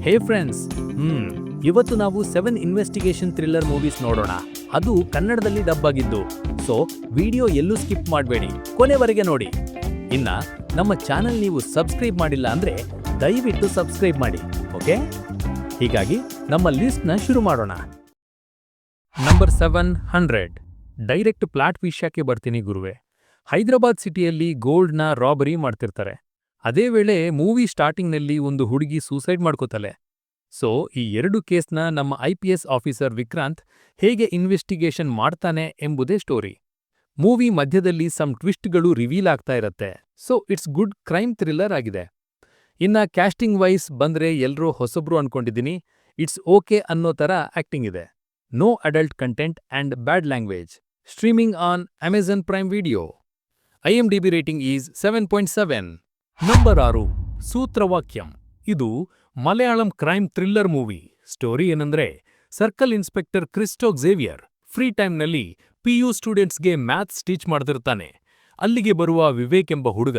ಹೇ friends, ಇವತ್ತು ನಾವು 7 investigation thriller movies ನೋಡೋಣ. ಅದು ಕನ್ನಡದಲ್ಲಿ ಡಬ್ ಆಗಿದ್ದು. ಸೊ ವಿಡಿಯೋ ಎಲ್ಲೂ ಸ್ಕಿಪ್ ಮಾಡಬೇಡಿ, ಕೊನೆವರೆಗೆ ನೋಡಿ. ಇನ್ನ ನಮ್ಮ ಚಾನೆಲ್ ನೀವು ಸಬ್ಸ್ಕ್ರೈಬ್ ಮಾಡಿಲ್ಲ ಅಂದ್ರೆ ದಯವಿಟ್ಟು ಸಬ್ಸ್ಕ್ರೈಬ್ ಮಾಡಿ, ಓಕೆ? ಹೀಗಾಗಿ ನಮ್ಮ ಲಿಸ್ಟ್ನ ಶುರು ಮಾಡೋಣ. ನಂಬರ್ 700. ಡೈರೆಕ್ಟ್ ಪ್ಲಾಟ್ ವಿಷಯಕ್ಕೆ ಬರ್ತೀನಿ ಗುರುವೆ. ಹೈದರಾಬಾದ್ ಸಿಟಿಯಲ್ಲಿ ಗೋಲ್ಡ್ನ ರಾಬರಿ ಮಾಡ್ತಿರ್ತಾರೆ. ಅದೇ ವೇಳೆ ಮೂವಿ ಸ್ಟಾರ್ಟಿಂಗ್ನಲ್ಲಿ ಒಂದು ಹುಡುಗಿ ಸೂಸೈಡ್ ಮಾಡ್ಕೋತಾಳೆ. ಸೊ ಈ ಎರಡು ಕೇಸ್ನ ನಮ್ಮ IPS ಆಫೀಸರ್ ವಿಕ್ರಾಂತ್ ಹೇಗೆ ಇನ್ವೆಸ್ಟಿಗೇಷನ್ ಮಾಡ್ತಾನೆ ಎಂಬುದೇ ಸ್ಟೋರಿ. ಮೂವಿ ಮಧ್ಯದಲ್ಲಿ ಸಮ್ ಟ್ವಿಸ್ಟ್ಗಳು ರಿವೀಲ್ ಆಗ್ತಾ ಇರತ್ತೆ. So it's good crime thriller ಆಗಿದೆ. ಇನ್ನ ಕ್ಯಾಸ್ಟಿಂಗ್ ವೈಸ್ ಬಂದ್ರೆ ಎಲ್ರೂ ಹೊಸಬ್ರು ಅನ್ಕೊಂಡಿದ್ದೀನಿ. ಇಟ್ಸ್ ಓಕೆ ಅನ್ನೋ ಥರ ಆಕ್ಟಿಂಗ್ ಇದೆ. No adult content and bad language. Streaming on Amazon Prime video. IMDb rating is 7.7. Number 6. Sootravakyam. ಇದು Malayalam crime thriller movie. Story ಏನಂದ್ರೆ, circle inspector Christo Xavier free ಟೈಮ್ನಲ್ಲಿ PU ಸ್ಟೂಡೆಂಟ್ಸ್ಗೆ ಮ್ಯಾಥ್ಸ್ ಟೀಚ್ ಮಾಡ್ತಿರ್ತಾನೆ. ಅಲ್ಲಿಗೆ ಬರುವ ವಿವೇಕ್ ಎಂಬ ಹುಡುಗ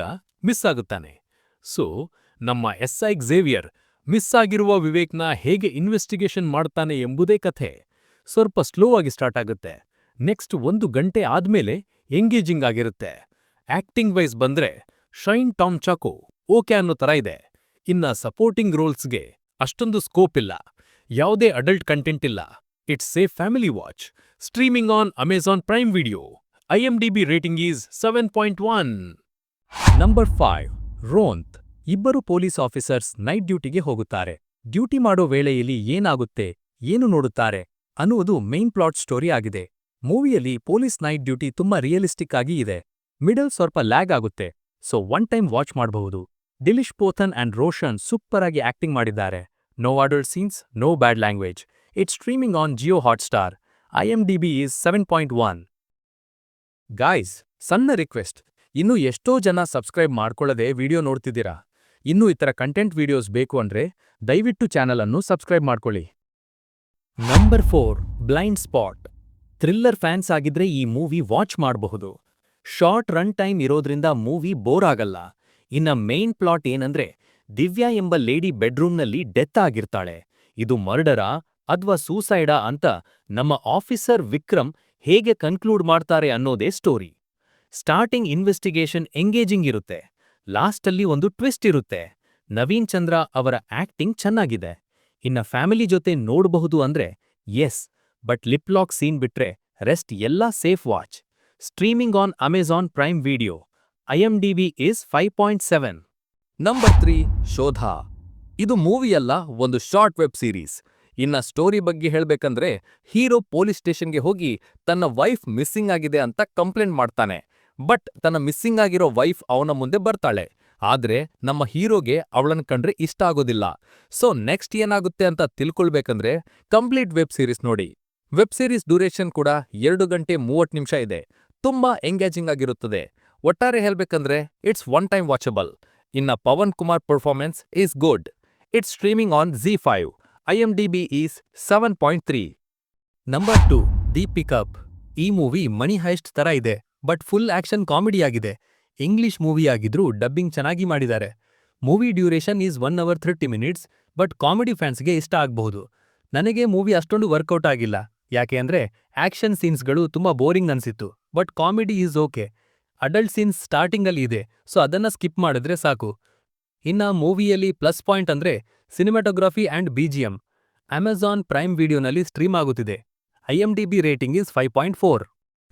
ಮಿಸ್ ಆಗುತ್ತಾನೆ. ಸೊ ನಮ್ಮ SI ಝೇವಿಯರ್ ಮಿಸ್ ಆಗಿರುವ ವಿವೇಕ್ನ ಹೇಗೆ ಇನ್ವೆಸ್ಟಿಗೇಷನ್ ಮಾಡ್ತಾನೆ ಎಂಬುದೇ ಕಥೆ. ಸ್ವಲ್ಪ ಸ್ಲೋ ಆಗಿ ಸ್ಟಾರ್ಟ್ ಆಗುತ್ತೆ. ನೆಕ್ಸ್ಟ್ 1 ಗಂಟೆ ಆದ್ಮೇಲೆ ಎಂಗೇಜಿಂಗ್ ಆಗಿರುತ್ತೆ. ಆಕ್ಟಿಂಗ್ ವೈಸ್ ಬಂದ್ರೆ ಶೈನ್ ಟಾಮ್ ಚಾಕೋ ಓಕೆ ಅನ್ನೋ ಥರ ಇದೆ. ಇನ್ನ ಸಪೋರ್ಟಿಂಗ್ ರೋಲ್ಸ್ಗೆ ಅಷ್ಟೊಂದು ಸ್ಕೋಪ್ ಇಲ್ಲ. ಯಾವುದೇ ಅಡಲ್ಟ್ ಕಂಟೆಂಟ್ ಇಲ್ಲ. It's A family watch. Streaming on Amazon Prime video. IMDb rating is 7.1. Number 5. ರೋಂತ್. ಇಬ್ಬರು ಪೊಲೀಸ್ ಆಫೀಸರ್ಸ್ ನೈಟ್ ಡ್ಯೂಟಿಗೆ ಹೋಗುತ್ತಾರೆ. ಡ್ಯೂಟಿ ಮಾಡೋ ವೇಳೆಯಲ್ಲಿ ಏನಾಗುತ್ತೆ, ಏನು ನೋಡುತ್ತಾರೆ ಅನ್ನುವುದು ಮೇನ್ ಪ್ಲಾಟ್ ಸ್ಟೋರಿ ಆಗಿದೆ. ಮೂವಿಯಲ್ಲಿ ಪೊಲೀಸ್ ನೈಟ್ ಡ್ಯೂಟಿ ತುಂಬಾ ರಿಯಲಿಸ್ಟಿಕ್ ಆಗಿ ಇದೆ. ಮಿಡಲ್ ಸ್ವಲ್ಪ ಲ್ಯಾಗ್ ಆಗುತ್ತೆ. ಸೊ ಒನ್ ಟೈಮ್ ವಾಚ್ ಮಾಡಬಹುದು. ದಿಲೀಶ್ ಪೋಥನ್ ಅಂಡ್ ರೋಷನ್ ಸೂಪರ್ ಆಗಿ ಆಕ್ಟಿಂಗ್ ಮಾಡಿದ್ದಾರೆ. No adult scenes, no bad language. It's streaming on Jio Hotstar. IMDb is 7.1. Guys, ಸಣ್ಣ ರಿಕ್ವೆಸ್ಟ್. ಇನ್ನೂ ಎಷ್ಟೋ ಜನ ಸಬ್ಸ್ಕ್ರೈಬ್ ಮಾಡ್ಕೊಳ್ಳದೆ ವಿಡಿಯೋ ನೋಡ್ತಿದ್ದೀರಾ. ಇನ್ನೂ ಇತರ ಕಂಟೆಂಟ್ ವಿಡಿಯೋಸ್ ಬೇಕು ಅಂದ್ರೆ ದಯವಿಟ್ಟು ಚಾನಲ್ ಅನ್ನು ಸಬ್ಸ್ಕ್ರೈಬ್ ಮಾಡ್ಕೊಳ್ಳಿ. Number 4. Blind spot. Thriller fans ಆಗಿದ್ರೆ ಈ ಮೂವಿ ವಾಚ್ ಮಾಡಬಹುದು. ಶಾರ್ಟ್ ರನ್ ಟೈಮ್ ಇರೋದ್ರಿಂದ ಮೂವಿ ಬೋರ್ ಆಗಲ್ಲ. ಇನ್ನ ಮೇನ್ ಪ್ಲಾಟ್ ಏನಂದ್ರೆ, ದಿವ್ಯಾ ಎಂಬ ಲೇಡಿ ಬೆಡ್ರೂಮ್ನಲ್ಲಿ ಡೆತ್ ಆಗಿರ್ತಾಳೆ. ಇದು ಮರ್ಡರಾ ಅಥ್ವಾ ಸೂಸೈಡಾ ಅಂತ ನಮ್ಮ ಆಫೀಸರ್ ವಿಕ್ರಮ್ ಹೇಗೆ ಕನ್ಕ್ಲೂಡ್ ಮಾಡ್ತಾರೆ ಅನ್ನೋದೇ ಸ್ಟೋರಿ. ಸ್ಟಾರ್ಟಿಂಗ್ ಇನ್ವೆಸ್ಟಿಗೇಷನ್ ಎಂಗೇಜಿಂಗ್ ಇರುತ್ತೆ. ಲಾಸ್ಟಲ್ಲಿ ಒಂದು ಟ್ವಿಸ್ಟ್ ಇರುತ್ತೆ. ನವೀನ್ ಚಂದ್ರ ಅವರ ಆಕ್ಟಿಂಗ್ ಚೆನ್ನಾಗಿದೆ. ಇನ್ನ ಫ್ಯಾಮಿಲಿ ಜೊತೆ ನೋಡಬಹುದು ಅಂದ್ರೆ yes, but lip lock scene ಬಿಟ್ರೆ ರೆಸ್ಟ್ ಎಲ್ಲ safe watch. Streaming on Amazon Prime video. IMDb is 5.7. Number 3. Shodha. ಇದು ಮೂವಿಯಲ್ಲ, ಒಂದು ಶಾರ್ಟ್ ವೆಬ್ ಸೀರೀಸ್. ಇನ್ನ ಸ್ಟೋರಿ ಬಗ್ಗೆ ಹೇಳ್ಬೇಕಂದ್ರೆ, ಹೀರೋ ಪೊಲೀಸ್ ಸ್ಟೇಷನ್ಗೆ ಹೋಗಿ ತನ್ನ ವೈಫ್ ಮಿಸ್ಸಿಂಗ್ ಆಗಿದೆ ಅಂತ ಕಂಪ್ಲೇಂಟ್ ಮಾಡ್ತಾನೆ. ಬಟ್ ತನ್ನ ಮಿಸ್ಸಿಂಗ್ ಆಗಿರೋ ವೈಫ್ ಅವನ ಮುಂದೆ ಬರ್ತಾಳೆ. ಆದ್ರೆ ನಮ್ಮ ಹೀರೋಗೆ ಅವಳನ್ನ ಕಂಡ್ರೆ ಇಷ್ಟ ಆಗೋದಿಲ್ಲ. ಸೊ ನೆಕ್ಸ್ಟ್ ಏನಾಗುತ್ತೆ ಅಂತ ತಿಳ್ಕೊಳ್ಬೇಕಂದ್ರೆ ಕಂಪ್ಲೀಟ್ ವೆಬ್ ಸೀರೀಸ್ ನೋಡಿ. ವೆಬ್ ಸೀರೀಸ್ ಡ್ಯೂರೇಷನ್ ಕೂಡ 2 ಗಂಟೆ 30 ನಿಮಿಷ ಇದೆ. ತುಂಬಾ ಎಂಗೇಜಿಂಗ್ ಆಗಿರುತ್ತದೆ. ಒಟ್ಟಾರೆ ಹೇಳ್ಬೇಕಂದ್ರೆ ಇಟ್ಸ್ ಒನ್ ಟೈಮ್ ವಾಚಬಲ್. ಇನ್ನ Pawan Kumar performance is good. It's streaming on ZEE5. IMDb is 7.3. Number 2. The pickup. ಈ ಮೂವಿ ಮನಿ ಹೈಸ್ಟ್ ತರ ಇದೆ, ಬಟ್ ಫುಲ್ ಆಕ್ಷನ್ ಕಾಮಿಡಿ ಆಗಿದೆ. ಇಂಗ್ಲಿಷ್ ಮೂವಿ ಆಗಿದ್ರೂ ಡಬ್ಬಿಂಗ್ ಚೆನ್ನಾಗಿ ಮಾಡಿದ್ದಾರೆ. Movie duration is 1 hour 30 minutes, but comedy ಫ್ಯಾನ್ಸ್ಗೆ ಇಷ್ಟ ಆಗಬಹುದು. ನನಗೆ ಮೂವಿ ಅಷ್ಟೊಂದು ವರ್ಕೌಟ್ ಆಗಿಲ್ಲ. ಯಾಕೆ ಅಂದ್ರೆ ಆಕ್ಷನ್ ಸೀನ್ಸ್ಗಳು ತುಂಬಾ ಬೋರಿಂಗ್ ಅನ್ಸಿತ್ತು. But comedy is okay. Adult scenes ಸ್ಟಾರ್ಟಿಂಗಲ್ಲಿ ಇದೆ, ಸೊ ಅದನ್ನ ಸ್ಕಿಪ್ ಮಾಡಿದ್ರೆ ಸಾಕು. ಇನ್ನ ಮೂವಿಯಲ್ಲಿ ಪ್ಲಸ್ ಪಾಯಿಂಟ್ ಅಂದ್ರೆ cinematography and BGM. Amazon Prime ವಿಡಿಯೋನಲ್ಲಿ ಸ್ಟ್ರೀಮ್ ಆಗುತ್ತಿದೆ. IMDb rating is 5.4.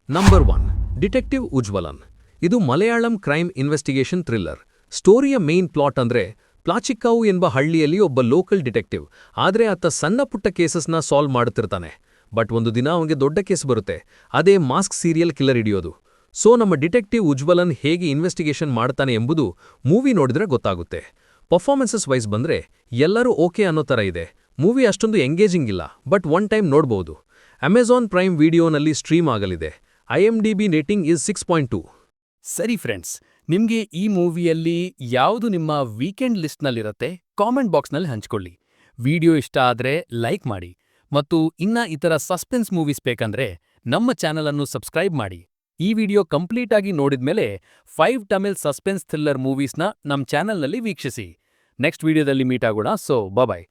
Number 1. Detective Ujjwalan. ಇದು ಮಲಯಾಳಂ ಕ್ರೈಮ್ ಇನ್ವೆಸ್ಟಿಗೇಷನ್ ಥ್ರಿಲ್ಲರ್. ಸ್ಟೋರಿಯ ಮೇನ್ ಪ್ಲಾಟ್ ಅಂದ್ರೆ, ಪ್ಲಾಚಿಕ್ಕಾವು ಎಂಬ ಹಳ್ಳಿಯಲ್ಲಿ ಒಬ್ಬ ಲೋಕಲ್ ಡಿಟೆಕ್ಟಿವ್. ಆದ್ರೆ ಆತ ಸಣ್ಣ ಪುಟ್ಟ ಕೇಸಸ್ನ ಸಾಲ್ವ್ ಮಾಡುತ್ತಿರ್ತಾನೆ. ಬಟ್ ಒಂದು ದಿನ ಅವನಿಗೆ ದೊಡ್ಡ ಕೇಸ್ ಬರುತ್ತೆ. ಅದೇ ಮಾಸ್ಕ್ ಸೀರಿಯಲ್ ಕಿಲ್ಲರ್ ಹಿಡಿಯೋದು. ಸೊ ನಮ್ಮ ಡಿಟೆಕ್ಟಿವ್ ಉಜ್ವಲನ್ ಹೇಗೆ ಇನ್ವೆಸ್ಟಿಗೇಷನ್ ಮಾಡ್ತಾನೆ ಎಂಬುದು ಮೂವಿ ನೋಡಿದ್ರೆ ಗೊತ್ತಾಗುತ್ತೆ. ಪರ್ಫಾರ್ಮೆನ್ಸಸ್ ವೈಸ್ ಬಂದ್ರೆ ಎಲ್ಲರೂ ಓಕೆ ಅನ್ನೋ ಥರ ಇದೆ. ಮೂವಿ ಅಷ್ಟೊಂದು ಎಂಗೇಜಿಂಗ್ ಇಲ್ಲ, ಬಟ್ ಒನ್ ಟೈಮ್ ನೋಡ್ಬೋದು. ಅಮೆಜಾನ್ ಪ್ರೈಮ್ ವಿಡಿಯೋನಲ್ಲಿ ಸ್ಟ್ರೀಮ್ ಆಗಲಿದೆ. IMDb rating is 6.2. ಸರಿ ಫ್ರೆಂಡ್ಸ್, ನಿಮ್ಗೆ ಈ ಮೂವಿಯಲ್ಲಿ ಯಾವುದು ನಿಮ್ಮ ವೀಕೆಂಡ್ ಲಿಸ್ಟ್ನಲ್ಲಿರುತ್ತೆ ಕಾಮೆಂಟ್ ಬಾಕ್ಸ್ನಲ್ಲಿ ಹಂಚ್ಕೊಳ್ಳಿ. ವಿಡಿಯೋ ಇಷ್ಟ ಆದ್ರೆ ಲೈಕ್ ಮಾಡಿ, ಮತ್ತು ಇನ್ನ ಇತರ ಸಸ್ಪೆನ್ಸ್ ಮೂವೀಸ್ ಬೇಕಂದ್ರೆ ನಮ್ಮ ಚಾನಲ್ ಅನ್ನು ಸಬ್ಸ್ಕ್ರೈಬ್ ಮಾಡಿ. ಈ ವಿಡಿಯೋ ಕಂಪ್ಲೀಟ್ ಆಗಿ ನೋಡಿದ್ಮೇಲೆ 5 ತಮಿಳ್ ಸಸ್ಪೆನ್ಸ್ ಥ್ರಿಲ್ಲರ್ ಮೂವೀಸ್ನ ನಮ್ಮ ಚಾನಲ್ನಲ್ಲಿ ವೀಕ್ಷಿಸಿ. ನೆಕ್ಸ್ಟ್ ವಿಡಿಯೋದಲ್ಲಿ ಮೀಟ್ ಆಗೋಣ. ಸೊ ಬಾಯ್.